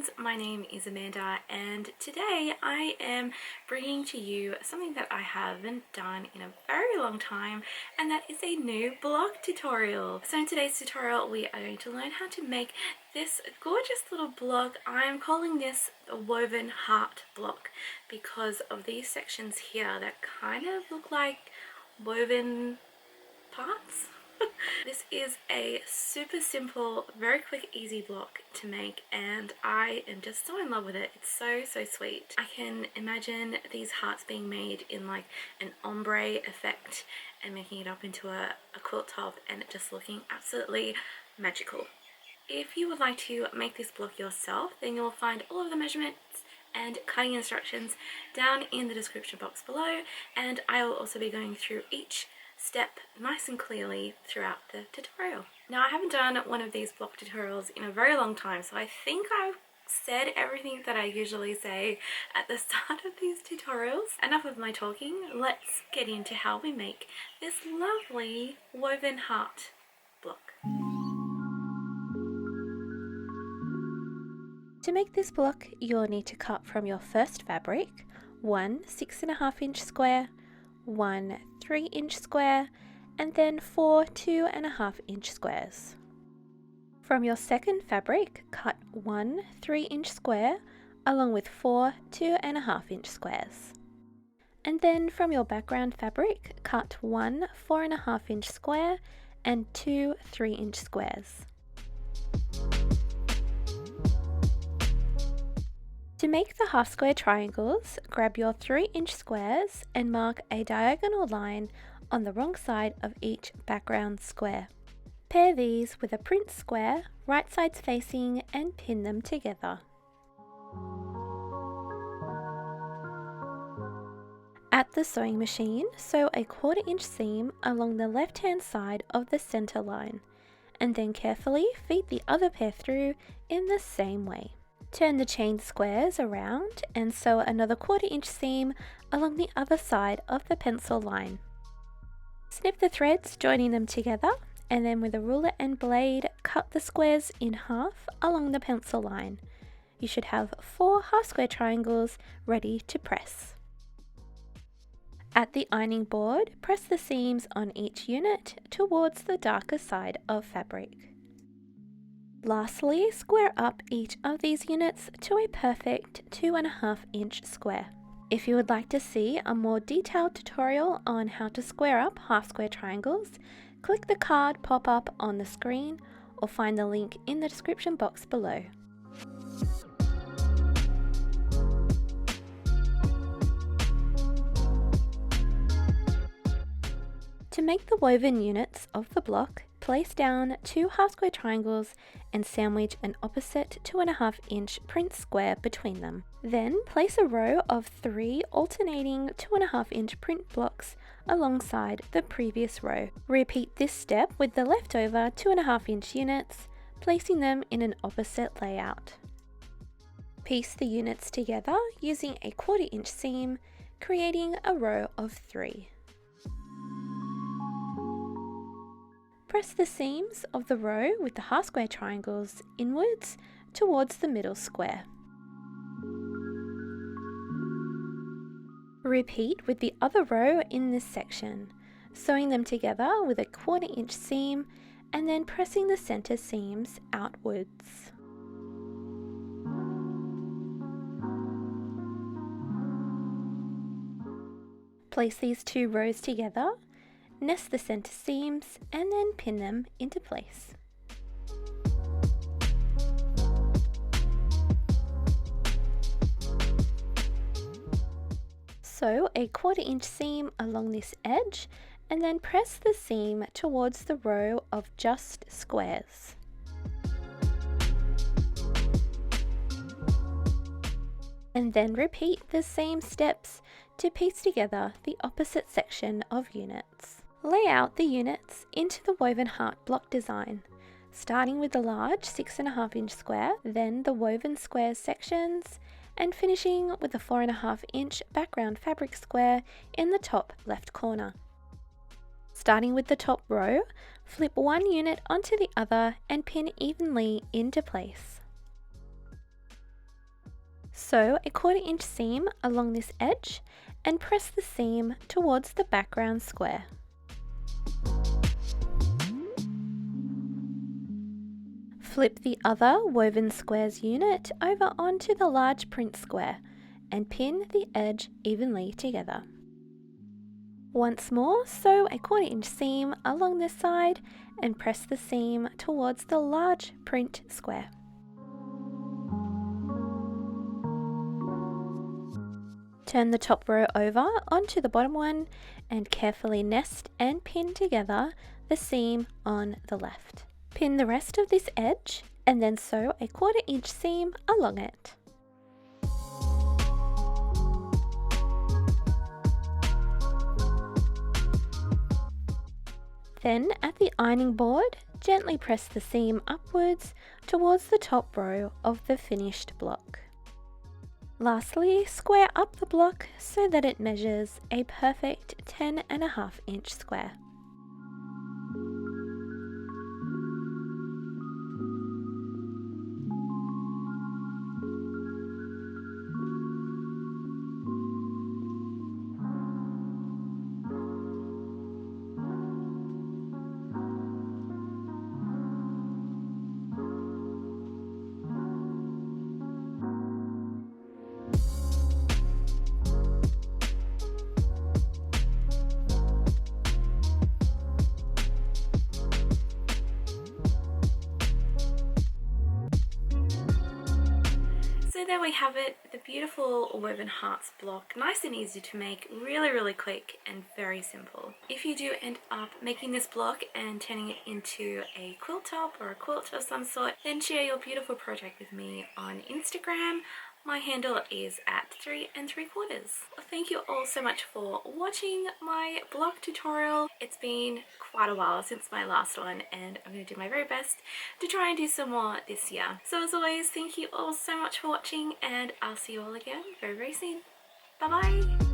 friends, my name is Amanda and today I am bringing to you something that I haven't done in a very long time, and that is a new block tutorial. So in today's tutorial we are going to learn how to make this gorgeous little block. I'm calling this a woven heart block because of these sections here that kind of look like woven parts. This is a super simple, very quick, easy block to make, and I am just so in love with it. It's so sweet. I can imagine these hearts being made in like an ombre effect and making it up into a quilt top and it just looking absolutely magical. If you would like to make this block yourself, then you'll find all of the measurements and cutting instructions down in the description box below, and I will also be going through each step nice and clearly throughout the tutorial. Now, I haven't done one of these block tutorials in a very long time, so I think I've said everything that I usually say at the start of these tutorials. Enough of my talking, let's get into how we make this lovely woven heart block. To make this block, you'll need to cut from your first fabric one 6.5 inch square, one 3 inch square, and then 4 2.5 inch squares. From your second fabric, cut one 3 inch square along with 4 2.5 inch squares. And then from your background fabric, cut one 4.5 inch square and two 3 inch squares. To make the half square triangles, grab your 3 inch squares and mark a diagonal line on the wrong side of each background square. Pair these with a print square, right sides facing, and pin them together. At the sewing machine, sew a 1/4 inch seam along the left hand side of the center line, and then carefully feed the other pair through in the same way. Turn the chain squares around and sew another 1/4 inch seam along the other side of the pencil line. Snip the threads, joining them together, and then with a ruler and blade, cut the squares in half along the pencil line. You should have 4 half square triangles ready to press. At the ironing board, press the seams on each unit towards the darker side of fabric. Lastly, square up each of these units to a perfect 2.5 inch square. If you would like to see a more detailed tutorial on how to square up half square triangles, click the card pop up on the screen or find the link in the description box below. To make the woven units of the block, place down 2 half square triangles and sandwich an opposite 2.5 inch print square between them. Then place a row of 3 alternating 2.5 inch print blocks alongside the previous row. Repeat this step with the leftover 2.5 inch units, placing them in an opposite layout. Piece the units together using a 1/4 inch seam, creating a row of 3. Press the seams of the row with the half square triangles inwards towards the middle square. Repeat with the other row in this section, sewing them together with a 1/4 inch seam and then pressing the center seams outwards. Place these 2 rows together, nest the center seams, and then pin them into place. Sew a 1/4 inch seam along this edge and then press the seam towards the row of just squares. And then repeat the same steps to piece together the opposite section of units. Lay out the units into the woven heart block design, starting with the large 6.5 inch square, then the woven square sections, and finishing with the 4.5 inch background fabric square in the top left corner. Starting with the top row, flip one unit onto the other and pin evenly into place. Sew a 1/4 inch seam along this edge and press the seam towards the background square. Flip the other woven squares unit over onto the large print square and pin the edge evenly together. Once more, sew a 1/4 inch seam along this side and press the seam towards the large print square. Turn the top row over onto the bottom one and carefully nest and pin together the seam on the left. Pin the rest of this edge and then sew a 1/4 inch seam along it. Then at the ironing board, gently press the seam upwards towards the top row of the finished block. Lastly, square up the block so that it measures a perfect 10.5 inch square. So there we have it, the beautiful woven hearts block, nice and easy to make, really quick and very simple. If you do end up making this block and turning it into a quilt top or a quilt of some sort, then share your beautiful project with me on Instagram. My handle is at 3 3/4. Thank you all so much for watching my block tutorial. It's been quite a while since my last one and I'm going to do my very best to try and do some more this year. So as always, thank you all so much for watching and I'll see you all again very soon. Bye bye!